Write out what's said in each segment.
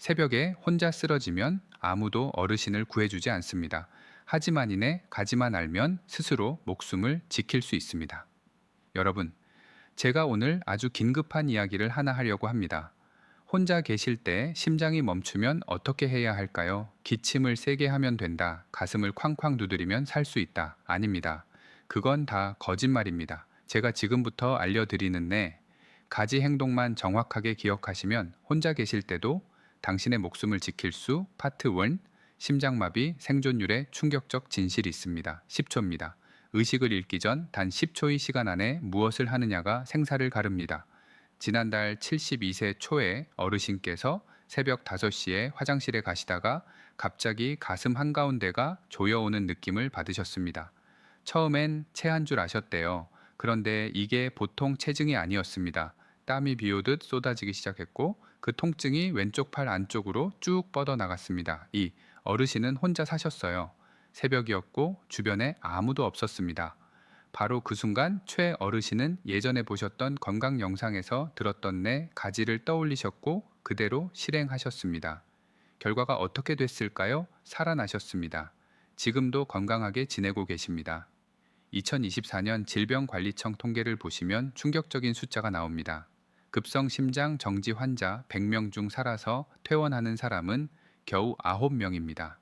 새벽에 혼자 쓰러지면 아무도 어르신을 구해주지 않습니다. 하지만 이내 가지만 알면 스스로 목숨을 지킬 수 있습니다. 여러분, 제가 오늘 아주 긴급한 이야기를 하나 하려고 합니다. 혼자 계실 때 심장이 멈추면 어떻게 해야 할까요? 기침을 세게 하면 된다. 가슴을 쾅쾅 두드리면 살 수 있다. 아닙니다. 그건 다 거짓말입니다. 제가 지금부터 알려드리는 가지 행동만 정확하게 기억하시면 혼자 계실 때도 당신의 목숨을 지킬 수 파트 1 심장마비 생존율의 충격적 진실이 있습니다. 10초입니다. 의식을 잃기 전 단 10초의 시간 안에 무엇을 하느냐가 생사를 가릅니다. 지난달 72세 초에 어르신께서 새벽 5시에 화장실에 가시다가 갑자기 가슴 한가운데가 조여오는 느낌을 받으셨습니다. 처음엔 체한 줄 아셨대요. 그런데 이게 보통 체증이 아니었습니다. 땀이 비 오듯 쏟아지기 시작했고 그 통증이 왼쪽 팔 안쪽으로 쭉 뻗어 나갔습니다. 이 어르신은 혼자 사셨어요. 새벽이었고 주변에 아무도 없었습니다. 바로 그 순간 최 어르신은 예전에 보셨던 건강 영상에서 들었던 가지를 떠올리셨고 그대로 실행하셨습니다. 결과가 어떻게 됐을까요? 살아나셨습니다. 지금도 건강하게 지내고 계십니다. 2024년 질병관리청 통계를 보시면 충격적인 숫자가 나옵니다. 급성 심장 정지 환자 100명 중 살아서 퇴원하는 사람은 겨우 9명입니다.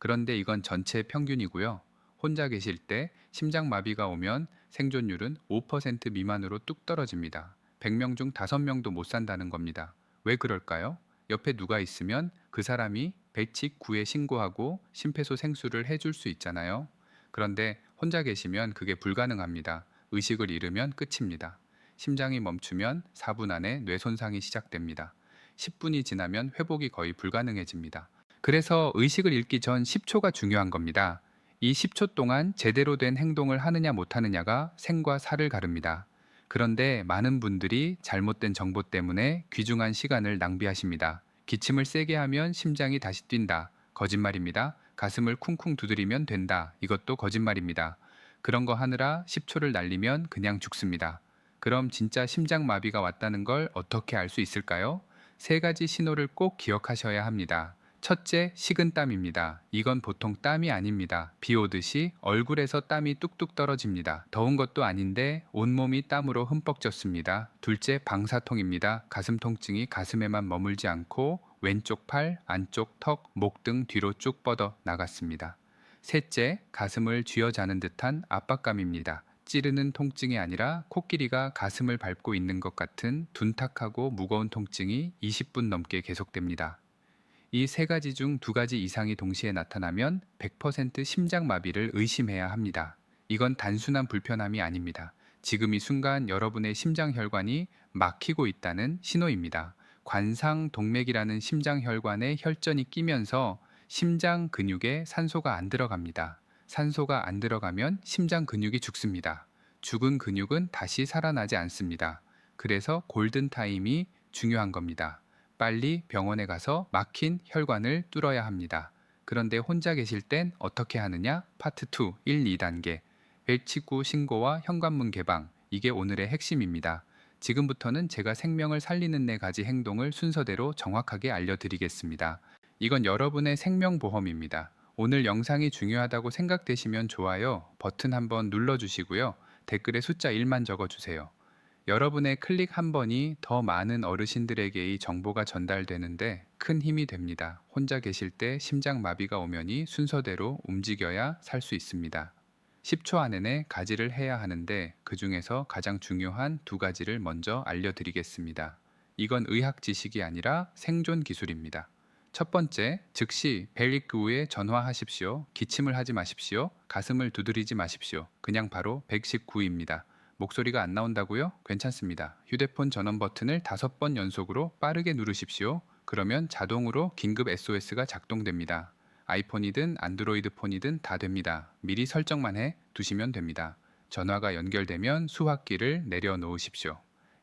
그런데 이건 전체 평균이고요. 혼자 계실 때 심장마비가 오면 생존율은 5% 미만으로 뚝 떨어집니다. 100명 중 5명도 못 산다는 겁니다. 왜 그럴까요? 옆에 누가 있으면 그 사람이 119에 신고하고 심폐소생술을 해줄 수 있잖아요. 그런데 혼자 계시면 그게 불가능합니다. 의식을 잃으면 끝입니다. 심장이 멈추면 4분 안에 뇌 손상이 시작됩니다. 10분이 지나면 회복이 거의 불가능해집니다. 그래서 의식을 잃기 전 10초가 중요한 겁니다. 이 10초 동안 제대로 된 행동을 하느냐 못하느냐가 생과 사를 가릅니다. 그런데 많은 분들이 잘못된 정보 때문에 귀중한 시간을 낭비하십니다. 기침을 세게 하면 심장이 다시 뛴다. 거짓말입니다. 가슴을 쿵쿵 두드리면 된다. 이것도 거짓말입니다. 그런 거 하느라 10초를 날리면 그냥 죽습니다. 그럼 진짜 심장마비가 왔다는 걸 어떻게 알 수 있을까요? 세 가지 신호를 꼭 기억하셔야 합니다. 첫째, 식은땀입니다. 이건 보통 땀이 아닙니다. 비 오듯이 얼굴에서 땀이 뚝뚝 떨어집니다. 더운 것도 아닌데 온몸이 땀으로 흠뻑 젖습니다. 둘째, 방사통입니다. 가슴 통증이 가슴에만 머물지 않고 왼쪽 팔, 안쪽 턱, 목 등 뒤로 쭉 뻗어 나갔습니다. 셋째, 가슴을 쥐어자는 듯한 압박감입니다. 찌르는 통증이 아니라 코끼리가 가슴을 밟고 있는 것 같은 둔탁하고 무거운 통증이 20분 넘게 계속됩니다. 이 세 가지 중 두 가지 이상이 동시에 나타나면 100% 심장마비를 의심해야 합니다. 이건 단순한 불편함이 아닙니다. 지금 이 순간 여러분의 심장혈관이 막히고 있다는 신호입니다. 관상동맥이라는 심장혈관에 혈전이 끼면서 심장 근육에 산소가 안 들어갑니다. 산소가 안 들어가면 심장 근육이 죽습니다. 죽은 근육은 다시 살아나지 않습니다. 그래서 골든타임이 중요한 겁니다. 빨리 병원에 가서 막힌 혈관을 뚫어야 합니다. 그런데 혼자 계실 땐 어떻게 하느냐? 파트 2, 1, 2단계. 119 신고와 현관문 개방. 이게 오늘의 핵심입니다. 지금부터는 제가 생명을 살리는 4가지 행동을 순서대로 정확하게 알려드리겠습니다. 이건 여러분의 생명보험입니다. 오늘 영상이 중요하다고 생각되시면 좋아요 버튼 한번 눌러주시고요. 댓글에 숫자 1만 적어주세요. 여러분의 클릭 한 번이 더 많은 어르신들에게 이 정보가 전달되는데 큰 힘이 됩니다. 혼자 계실 때 심장마비가 오면이 순서대로 움직여야 살 수 있습니다. 10초 안에 가지를 해야 하는데 그 중에서 가장 중요한 2가지를 먼저 알려드리겠습니다. 이건 의학 지식이 아니라 생존 기술입니다. 첫 번째, 즉시 119에 전화하십시오. 기침을 하지 마십시오. 가슴을 두드리지 마십시오. 그냥 바로 119입니다. 목소리가 안 나온다고요? 괜찮습니다. 휴대폰 전원 버튼을 5번 연속으로 빠르게 누르십시오. 그러면 자동으로 긴급 SOS가 작동됩니다. 아이폰이든 안드로이드 폰이든 다 됩니다. 미리 설정만 해 두시면 됩니다. 전화가 연결되면 수화기를 내려놓으십시오.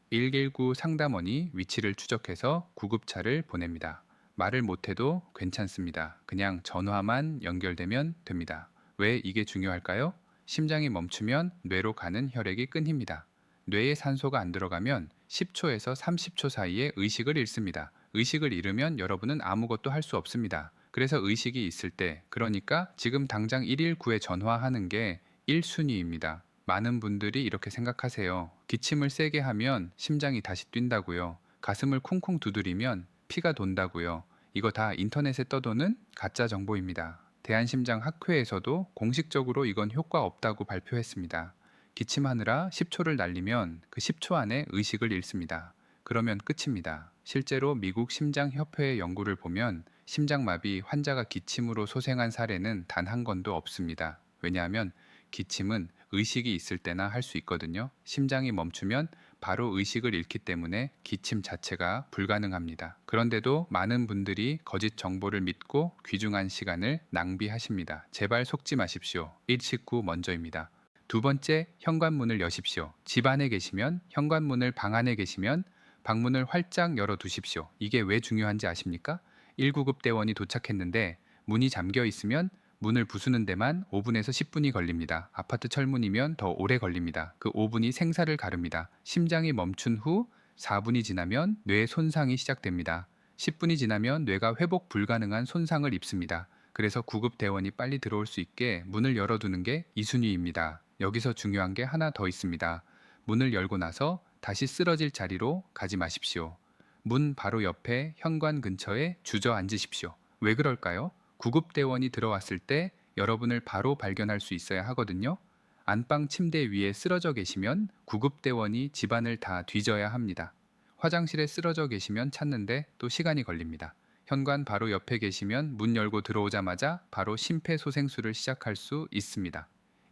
119 상담원이 위치를 추적해서 구급차를 보냅니다. 말을 못해도 괜찮습니다. 그냥 전화만 연결되면 됩니다. 왜 이게 중요할까요? 심장이 멈추면 뇌로 가는 혈액이 끊깁니다. 뇌에 산소가 안 들어가면 10초에서 30초 사이에 의식을 잃습니다. 의식을 잃으면 여러분은 아무것도 할 수 없습니다. 그래서 의식이 있을 때, 그러니까 지금 당장 119에 전화하는 게 1순위입니다. 많은 분들이 이렇게 생각하세요. 기침을 세게 하면 심장이 다시 뛴다고요. 가슴을 쿵쿵 두드리면 피가 돈다고요. 이거 다 인터넷에 떠도는 가짜 정보입니다. 대한심장학회에서도 공식적으로 이건 효과 없다고 발표했습니다. 기침하느라 10초를 날리면 그 10초 안에 의식을 잃습니다. 그러면 끝입니다. 실제로 미국 심장협회의 연구를 보면 심장마비 환자가 기침으로 소생한 사례는 단 한 건도 없습니다. 왜냐하면 기침은 의식이 있을 때나 할 수 있거든요. 심장이 멈추면 바로 의식을 잃기 때문에 기침 자체가 불가능합니다. 그런데도 많은 분들이 거짓 정보를 믿고 귀중한 시간을 낭비하십니다. 제발 속지 마십시오. 119 먼저입니다. 두 번째, 현관문을 여십시오. 집 안에 계시면, 현관문을 방 안에 계시면 방문을 활짝 열어두십시오. 이게 왜 중요한지 아십니까? 1구급 대원이 도착했는데 문이 잠겨 있으면 문을 부수는 데만 5분에서 10분이 걸립니다. 아파트 철문이면 더 오래 걸립니다. 그 5분이 생사를 가릅니다. 심장이 멈춘 후 4분이 지나면 뇌 손상이 시작됩니다. 10분이 지나면 뇌가 회복 불가능한 손상을 입습니다. 그래서 구급 대원이 빨리 들어올 수 있게 문을 열어두는 게 2순위입니다. 여기서 중요한 게 하나 더 있습니다. 문을 열고 나서 다시 쓰러질 자리로 가지 마십시오. 문 바로 옆에 현관 근처에 주저앉으십시오. 왜 그럴까요? 구급대원이 들어왔을 때 여러분을 바로 발견할 수 있어야 하거든요. 안방 침대 위에 쓰러져 계시면 구급대원이 집안을 다 뒤져야 합니다. 화장실에 쓰러져 계시면 찾는데 또 시간이 걸립니다. 현관 바로 옆에 계시면 문 열고 들어오자마자 바로 심폐소생술을 시작할 수 있습니다.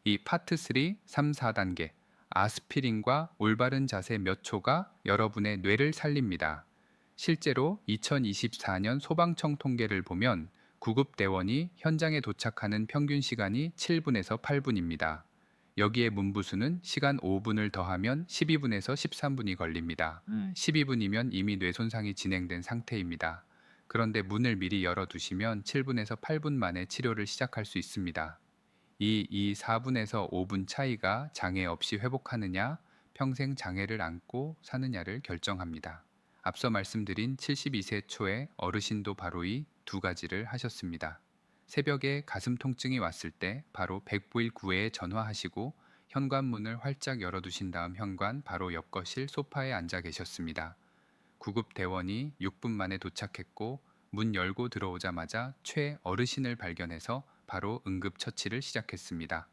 이 파트 3, 3, 4단계 아스피린과 올바른 자세 몇 초가 여러분의 뇌를 살립니다. 실제로 2024년 소방청 통계를 보면 구급대원이 현장에 도착하는 평균 시간이 7분에서 8분입니다. 여기에 문부수는 시간 5분을 더하면 12분에서 13분이 걸립니다. 12분이면 이미 뇌손상이 진행된 상태입니다. 그런데 문을 미리 열어두시면 7분에서 8분 만에 치료를 시작할 수 있습니다. 이 4분에서 5분 차이가 장애 없이 회복하느냐, 평생 장애를 안고 사느냐를 결정합니다. 앞서 말씀드린 72세 초에 어르신도 바로 이 두 가지를 하셨습니다. 새벽에 가슴 통증이 왔을 때 바로 109에 전화하시고 현관문을 활짝 열어두신 다음 현관 바로 옆 거실 소파에 앉아 계셨습니다. 구급 대원이 6분 만에 도착했고 문 열고 들어오자마자 최 어르신을 발견해서 바로 응급 처치를 시작했습니다.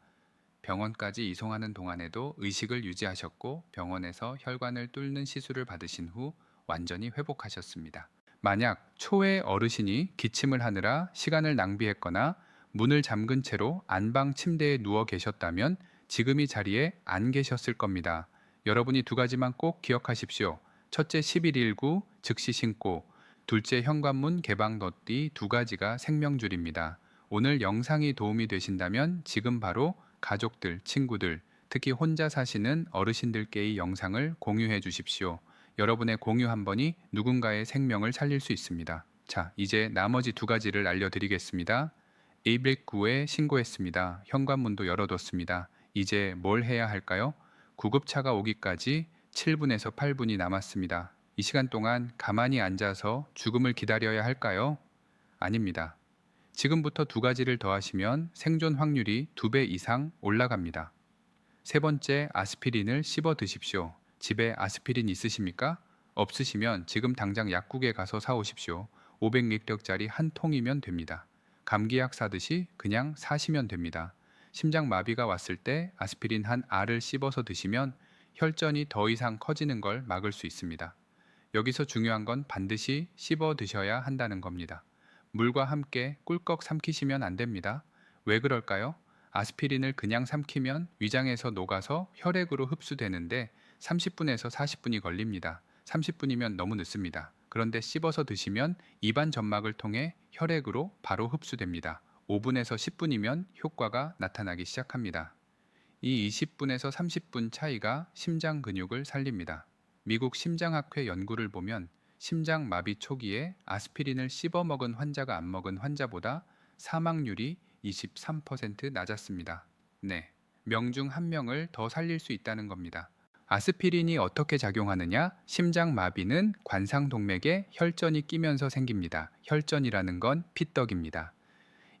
병원까지 이송하는 동안에도 의식을 유지하셨고 병원에서 혈관을 뚫는 시술을 받으신 후 완전히 회복하셨습니다. 만약 초의 어르신이 기침을 하느라 시간을 낭비했거나 문을 잠근 채로 안방 침대에 누워 계셨다면 지금 이 자리에 안 계셨을 겁니다. 여러분이 두 가지만 꼭 기억하십시오. 첫째 1119 즉시 신고, 둘째 현관문 개방 덧띠 두 가지가 생명줄입니다. 오늘 영상이 도움이 되신다면 지금 바로 가족들, 친구들, 특히 혼자 사시는 어르신들께 이 영상을 공유해 주십시오. 여러분의 공유 한 번이 누군가의 생명을 살릴 수 있습니다. 자, 이제 나머지 두 가지를 알려드리겠습니다. 119에 신고했습니다. 현관문도 열어뒀습니다. 이제 뭘 해야 할까요? 구급차가 오기까지 7분에서 8분이 남았습니다. 이 시간 동안 가만히 앉아서 죽음을 기다려야 할까요? 아닙니다. 지금부터 두 가지를 더하시면 생존 확률이 2배 이상 올라갑니다. 세 번째, 아스피린을 씹어 드십시오. 집에 아스피린 있으십니까? 없으시면 지금 당장 약국에 가서 사오십시오. 500ml짜리 한 통이면 됩니다. 감기약 사듯이 그냥 사시면 됩니다. 심장 마비가 왔을 때 아스피린 한 알을 씹어서 드시면 혈전이 더 이상 커지는 걸 막을 수 있습니다. 여기서 중요한 건 반드시 씹어 드셔야 한다는 겁니다. 물과 함께 꿀꺽 삼키시면 안 됩니다. 왜 그럴까요? 아스피린을 그냥 삼키면 위장에서 녹아서 혈액으로 흡수되는데 30분에서 40분이 걸립니다. 30분이면 너무 늦습니다. 그런데 씹어서 드시면 입안 점막을 통해 혈액으로 바로 흡수됩니다. 5분에서 10분이면 효과가 나타나기 시작합니다. 이 20분에서 30분 차이가 심장 근육을 살립니다. 미국 심장학회 연구를 보면 심장 마비 초기에 아스피린을 씹어 먹은 환자가 안 먹은 환자보다 사망률이 23% 낮았습니다. 네, 명중 한 명을 더 살릴 수 있다는 겁니다. 아스피린이 어떻게 작용하느냐? 심장마비는 관상동맥에 혈전이 끼면서 생깁니다. 혈전이라는 건 피떡입니다.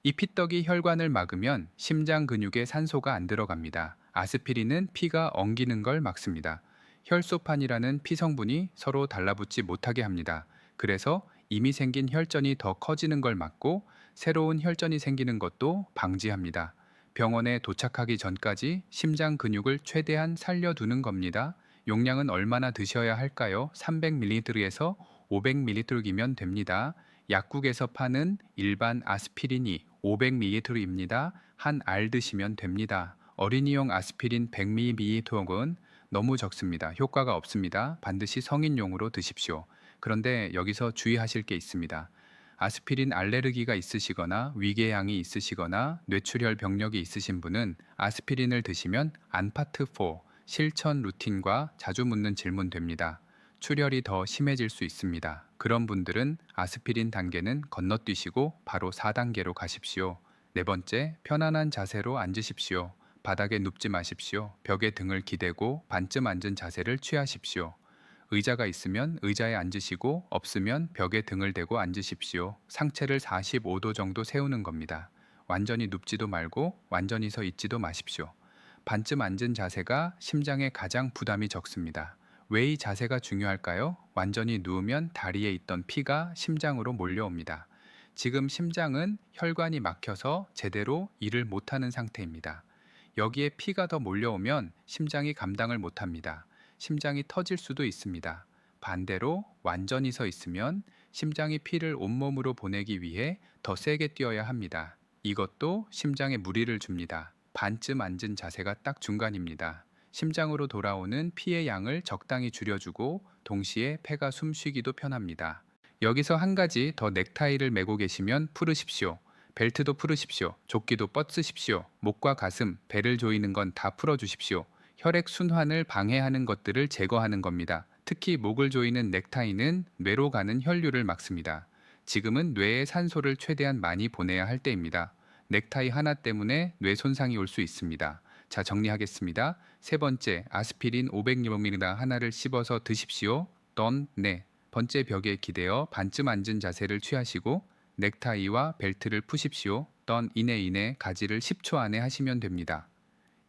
이 피떡이 혈관을 막으면 심장 근육에 산소가 안 들어갑니다. 아스피린은 피가 엉기는 걸 막습니다. 혈소판이라는 피 성분이 서로 달라붙지 못하게 합니다. 그래서 이미 생긴 혈전이 더 커지는 걸 막고 새로운 혈전이 생기는 것도 방지합니다. 병원에 도착하기 전까지 심장 근육을 최대한 살려두는 겁니다. 용량은 얼마나 드셔야 할까요? 300ml에서 500ml이면 됩니다. 약국에서 파는 일반 아스피린이 500ml입니다. 한 알 드시면 됩니다. 어린이용 아스피린 100ml은 너무 적습니다. 효과가 없습니다. 반드시 성인용으로 드십시오. 그런데 여기서 주의하실 게 있습니다. 아스피린 알레르기가 있으시거나 위궤양이 있으시거나 뇌출혈 병력이 있으신 분은 아스피린을 드시면 안파트 4 실천 루틴과 자주 묻는 질문 됩니다. 출혈이 더 심해질 수 있습니다. 그런 분들은 아스피린 단계는 건너뛰시고 바로 4단계로 가십시오. 네 번째, 편안한 자세로 앉으십시오. 바닥에 눕지 마십시오. 벽에 등을 기대고 반쯤 앉은 자세를 취하십시오. 의자가 있으면 의자에 앉으시고 없으면 벽에 등을 대고 앉으십시오. 상체를 45도 정도 세우는 겁니다. 완전히 눕지도 말고 완전히 서 있지도 마십시오. 반쯤 앉은 자세가 심장에 가장 부담이 적습니다. 왜 이 자세가 중요할까요? 완전히 누우면 다리에 있던 피가 심장으로 몰려옵니다. 지금 심장은 혈관이 막혀서 제대로 일을 못하는 상태입니다. 여기에 피가 더 몰려오면 심장이 감당을 못합니다. 심장이 터질 수도 있습니다. 반대로 완전히 서 있으면 심장이 피를 온몸으로 보내기 위해 더 세게 뛰어야 합니다. 이것도 심장에 무리를 줍니다. 반쯤 앉은 자세가 딱 중간입니다. 심장으로 돌아오는 피의 양을 적당히 줄여주고 동시에 폐가 숨쉬기도 편합니다. 여기서 한 가지 더 넥타이를 메고 계시면 풀으십시오. 벨트도 풀으십시오. 조끼도 뻗으십시오. 목과 가슴, 배를 조이는 건 다 풀어주십시오. 혈액 순환을 방해하는 것들을 제거하는 겁니다. 특히 목을 조이는 넥타이는 뇌로 가는 혈류를 막습니다. 지금은 뇌에 산소를 최대한 많이 보내야 할 때입니다. 넥타이 하나 때문에 뇌 손상이 올 수 있습니다. 자, 정리하겠습니다. 세 번째, 아스피린 500ml 하나를 씹어서 드십시오. 네 번째, 벽에 기대어 반쯤 앉은 자세를 취하시고 넥타이와 벨트를 푸십시오. 이내 가지를 10초 안에 하시면 됩니다.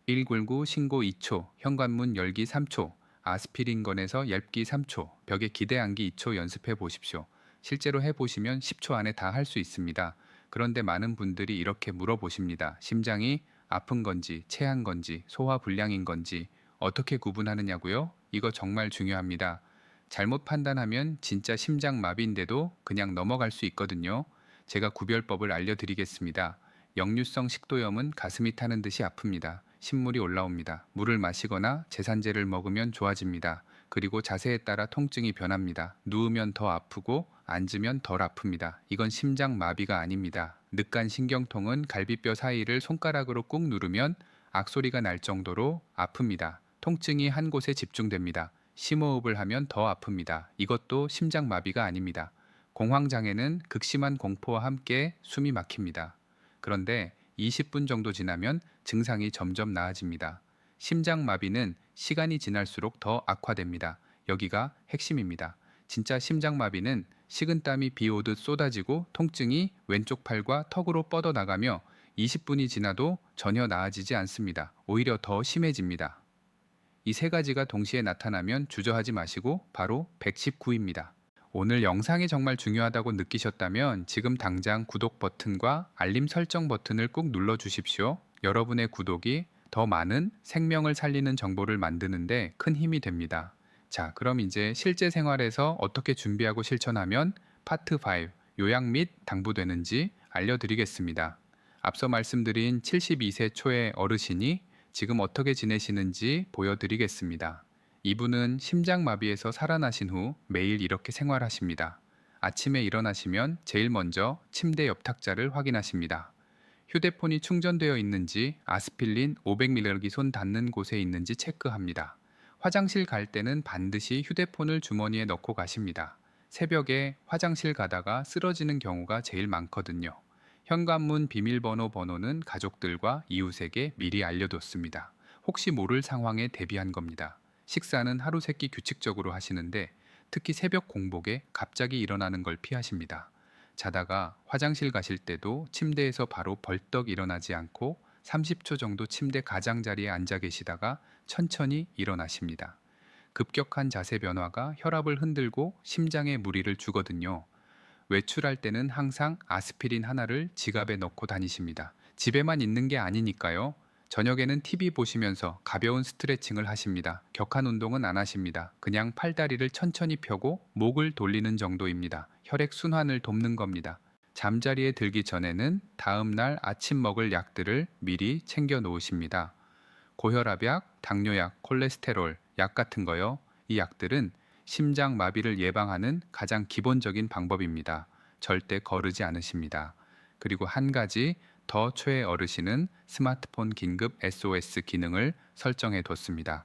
119 신고 2초, 현관문 열기 3초, 아스피린 건에서 얇기 3초, 벽에 기대 앉기 2초 연습해 보십시오. 실제로 해보시면 10초 안에 다 할 수 있습니다. 그런데 많은 분들이 이렇게 물어보십니다. 심장이 아픈 건지, 체한 건지, 소화 불량인 건지 어떻게 구분하느냐고요? 이거 정말 중요합니다. 잘못 판단하면 진짜 심장마비인데도 그냥 넘어갈 수 있거든요. 제가 구별법을 알려드리겠습니다. 역류성 식도염은 가슴이 타는 듯이 아픕니다. 신물이 올라옵니다. 물을 마시거나 제산제를 먹으면 좋아집니다. 그리고 자세에 따라 통증이 변합니다. 누우면 더 아프고 앉으면 덜 아픕니다. 이건 심장마비가 아닙니다. 늑간 신경통은 갈비뼈 사이를 손가락으로 꾹 누르면 악소리가 날 정도로 아픕니다. 통증이 한 곳에 집중됩니다. 심호흡을 하면 더 아픕니다. 이것도 심장마비가 아닙니다. 공황장애는 극심한 공포와 함께 숨이 막힙니다. 그런데 20분 정도 지나면 증상이 점점 나아집니다. 심장마비는 시간이 지날수록 더 악화됩니다. 여기가 핵심입니다. 진짜 심장마비는 식은땀이 비 오듯 쏟아지고 통증이 왼쪽 팔과 턱으로 뻗어나가며 20분이 지나도 전혀 나아지지 않습니다. 오히려 더 심해집니다. 이 세 가지가 동시에 나타나면 주저하지 마시고 바로 119입니다. 오늘 영상이 정말 중요하다고 느끼셨다면 지금 당장 구독 버튼과 알림 설정 버튼을 꼭 눌러 주십시오. 여러분의 구독이 더 많은 생명을 살리는 정보를 만드는데 큰 힘이 됩니다. 자, 그럼 이제 실제 생활에서 어떻게 준비하고 실천하면 파트 5 요약 및 당부되는지 알려드리겠습니다. 앞서 말씀드린 72세 초의 어르신이 지금 어떻게 지내시는지 보여드리겠습니다. 이분은 심장마비에서 살아나신 후 매일 이렇게 생활하십니다. 아침에 일어나시면 제일 먼저 침대 옆 탁자를 확인하십니다. 휴대폰이 충전되어 있는지, 아스피린 500mg 손 닿는 곳에 있는지 체크합니다. 화장실 갈 때는 반드시 휴대폰을 주머니에 넣고 가십니다. 새벽에 화장실 가다가 쓰러지는 경우가 제일 많거든요. 현관문 비밀번호는 가족들과 이웃에게 미리 알려뒀습니다. 혹시 모를 상황에 대비한 겁니다. 식사는 하루 세끼 규칙적으로 하시는데 특히 새벽 공복에 갑자기 일어나는 걸 피하십니다. 자다가 화장실 가실 때도 침대에서 바로 벌떡 일어나지 않고 30초 정도 침대 가장자리에 앉아 계시다가 천천히 일어나십니다. 급격한 자세 변화가 혈압을 흔들고 심장에 무리를 주거든요. 외출할 때는 항상 아스피린 하나를 지갑에 넣고 다니십니다. 집에만 있는 게 아니니까요. 저녁에는 TV 보시면서 가벼운 스트레칭을 하십니다. 격한 운동은 안 하십니다. 그냥 팔다리를 천천히 펴고 목을 돌리는 정도입니다. 혈액 순환을 돕는 겁니다. 잠자리에 들기 전에는 다음 날 아침 먹을 약들을 미리 챙겨 놓으십니다. 고혈압약, 당뇨약, 콜레스테롤 약 같은 거요. 이 약들은 심장 마비를 예방하는 가장 기본적인 방법입니다. 절대 거르지 않으십니다. 그리고 한 가지 더 최애 어르신은 스마트폰 긴급 SOS 기능을 설정해 뒀습니다.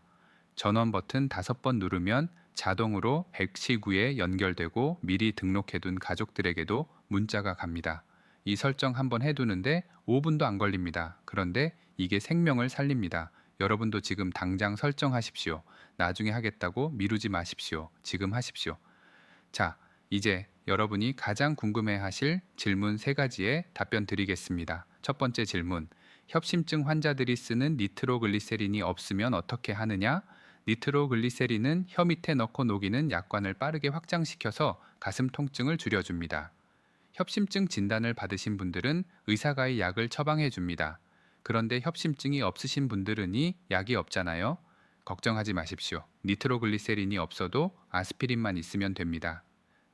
전원 버튼 5번 누르면 자동으로 119에 연결되고 미리 등록해둔 가족들에게도 문자가 갑니다. 이 설정 한번 해두는데 5분도 안 걸립니다. 그런데 이게 생명을 살립니다. 여러분도 지금 당장 설정하십시오. 나중에 하겠다고 미루지 마십시오. 지금 하십시오. 자, 이제 여러분이 가장 궁금해 하실 질문 3가지에 답변 드리겠습니다. 첫 번째 질문. 협심증 환자들이 쓰는 니트로글리세린이 없으면 어떻게 하느냐? 니트로글리세린은 혀 밑에 넣고 녹이는 약관을 빠르게 확장시켜서 가슴 통증을 줄여줍니다. 협심증 진단을 받으신 분들은 의사가 이 약을 처방해 줍니다. 그런데 협심증이 없으신 분들은이 약이 없잖아요. 걱정하지 마십시오. 니트로글리세린이 없어도 아스피린만 있으면 됩니다.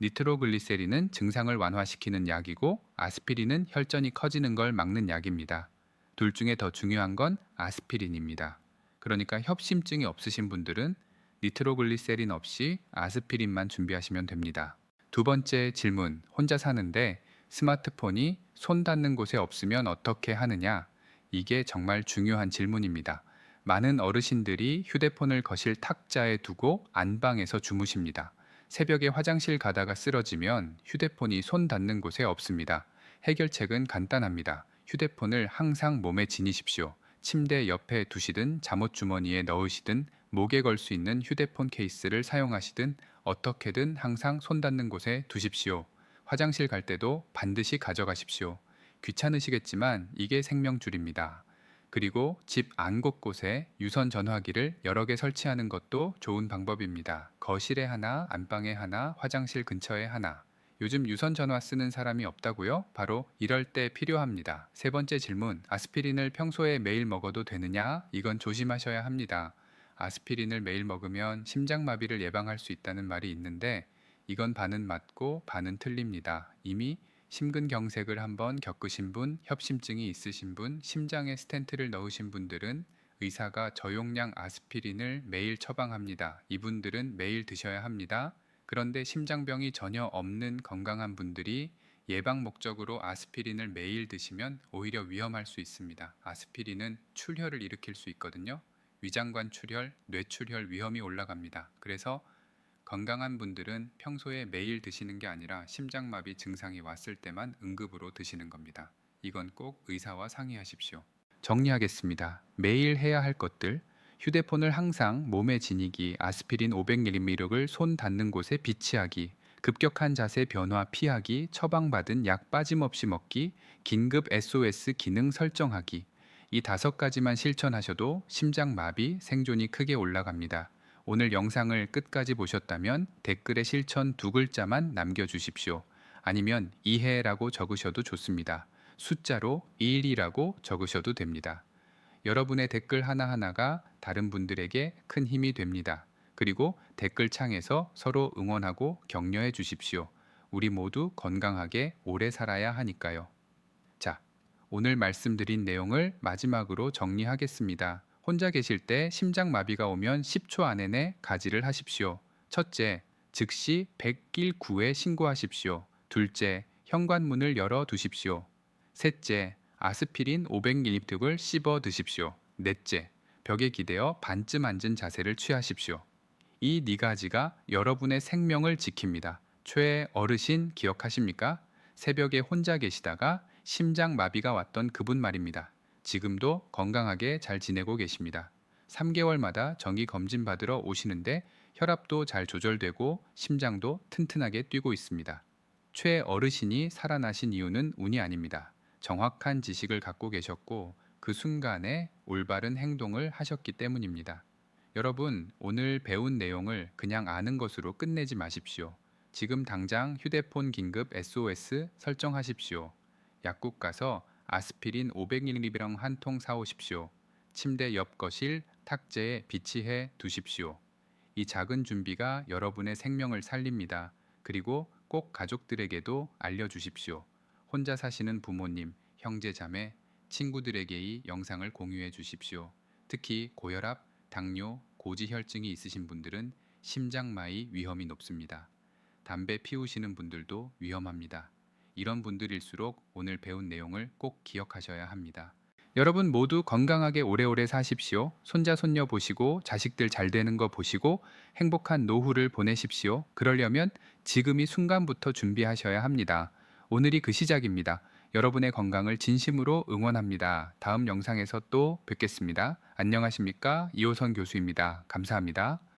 니트로글리세린은 증상을 완화시키는 약이고 아스피린은 혈전이 커지는 걸 막는 약입니다. 둘 중에 더 중요한 건 아스피린입니다. 그러니까 협심증이 없으신 분들은 니트로글리세린 없이 아스피린만 준비하시면 됩니다. 두 번째 질문, 혼자 사는데 스마트폰이 손 닿는 곳에 없으면 어떻게 하느냐? 이게 정말 중요한 질문입니다. 많은 어르신들이 휴대폰을 거실 탁자에 두고 안방에서 주무십니다. 새벽에 화장실 가다가 쓰러지면 휴대폰이 손 닿는 곳에 없습니다. 해결책은 간단합니다. 휴대폰을 항상 몸에 지니십시오. 침대 옆에 두시든 잠옷 주머니에 넣으시든 목에 걸 수 있는 휴대폰 케이스를 사용하시든 어떻게든 항상 손 닿는 곳에 두십시오. 화장실 갈 때도 반드시 가져가십시오. 귀찮으시겠지만 이게 생명줄입니다. 그리고 집 안 곳곳에 유선 전화기를 여러 개 설치하는 것도 좋은 방법입니다. 거실에 하나, 안방에 하나, 화장실 근처에 하나. 요즘 유선 전화 쓰는 사람이 없다고요? 바로 이럴 때 필요합니다. 세 번째 질문, 아스피린을 평소에 매일 먹어도 되느냐? 이건 조심하셔야 합니다. 아스피린을 매일 먹으면 심장마비를 예방할 수 있다는 말이 있는데 이건 반은 맞고 반은 틀립니다. 이미 심근경색을 한번 겪으신 분, 협심증이 있으신 분, 심장에 스텐트를 넣으신 분들은 의사가 저용량 아스피린을 매일 처방합니다. 이분들은 매일 드셔야 합니다. 그런데 심장병이 전혀 없는 건강한 분들이 예방 목적으로 아스피린을 매일 드시면 오히려 위험할 수 있습니다. 아스피린은 출혈을 일으킬 수 있거든요. 위장관 출혈, 뇌출혈 위험이 올라갑니다. 그래서 건강한 분들은 평소에 매일 드시는 게 아니라 심장마비 증상이 왔을 때만 응급으로 드시는 겁니다. 이건 꼭 의사와 상의하십시오. 정리하겠습니다. 매일 해야 할 것들. 휴대폰을 항상 몸에 지니기, 아스피린 500mg을 손 닿는 곳에 비치하기, 급격한 자세 변화 피하기, 처방받은 약 빠짐없이 먹기, 긴급 SOS 기능 설정하기. 이 5가지만 실천하셔도 심장마비 생존이 크게 올라갑니다. 오늘 영상을 끝까지 보셨다면 댓글에 실천 2글자만 남겨주십시오. 아니면 이해라고 적으셔도 좋습니다. 숫자로 1이라고 적으셔도 됩니다. 여러분의 댓글 하나하나가 다른 분들에게 큰 힘이 됩니다. 그리고 댓글창에서 서로 응원하고 격려해 주십시오. 우리 모두 건강하게 오래 살아야 하니까요. 자, 오늘 말씀드린 내용을 마지막으로 정리하겠습니다. 혼자 계실 때 심장마비가 오면 10초 안에 가지를 하십시오. 첫째, 즉시 119에 신고하십시오. 둘째, 현관문을 열어 두십시오. 셋째, 아스피린 500mg을 씹어 드십시오. 넷째, 벽에 기대어 반쯤 앉은 자세를 취하십시오. 이 4가지가 여러분의 생명을 지킵니다. 최애 어르신 기억하십니까? 새벽에 혼자 계시다가 심장마비가 왔던 그분 말입니다. 지금도 건강하게 잘 지내고 계십니다. 3개월마다 정기 검진 받으러 오시는데 혈압도 잘 조절되고 심장도 튼튼하게 뛰고 있습니다. 최어르신이 살아나신 이유는 운이 아닙니다. 정확한 지식을 갖고 계셨고 그 순간에 올바른 행동을 하셨기 때문입니다. 여러분, 오늘 배운 내용을 그냥 아는 것으로 끝내지 마십시오. 지금 당장 휴대폰 긴급 SOS 설정하십시오. 약국 가서 아스피린 500mg 한 통 사오십시오. 침대 옆 거실 탁자에 비치해 두십시오. 이 작은 준비가 여러분의 생명을 살립니다. 그리고 꼭 가족들에게도 알려주십시오. 혼자 사시는 부모님, 형제, 자매, 친구들에게 이 영상을 공유해 주십시오. 특히 고혈압, 당뇨, 고지혈증이 있으신 분들은 심장마비 위험이 높습니다. 담배 피우시는 분들도 위험합니다. 이런 분들일수록 오늘 배운 내용을 꼭 기억하셔야 합니다. 여러분 모두 건강하게 오래오래 사십시오. 손자 손녀 보시고 자식들 잘 되는 거 보시고 행복한 노후를 보내십시오. 그러려면 지금 이 순간부터 준비하셔야 합니다. 오늘이 그 시작입니다. 여러분의 건강을 진심으로 응원합니다. 다음 영상에서 또 뵙겠습니다. 안녕하십니까? 이호선 교수입니다. 감사합니다.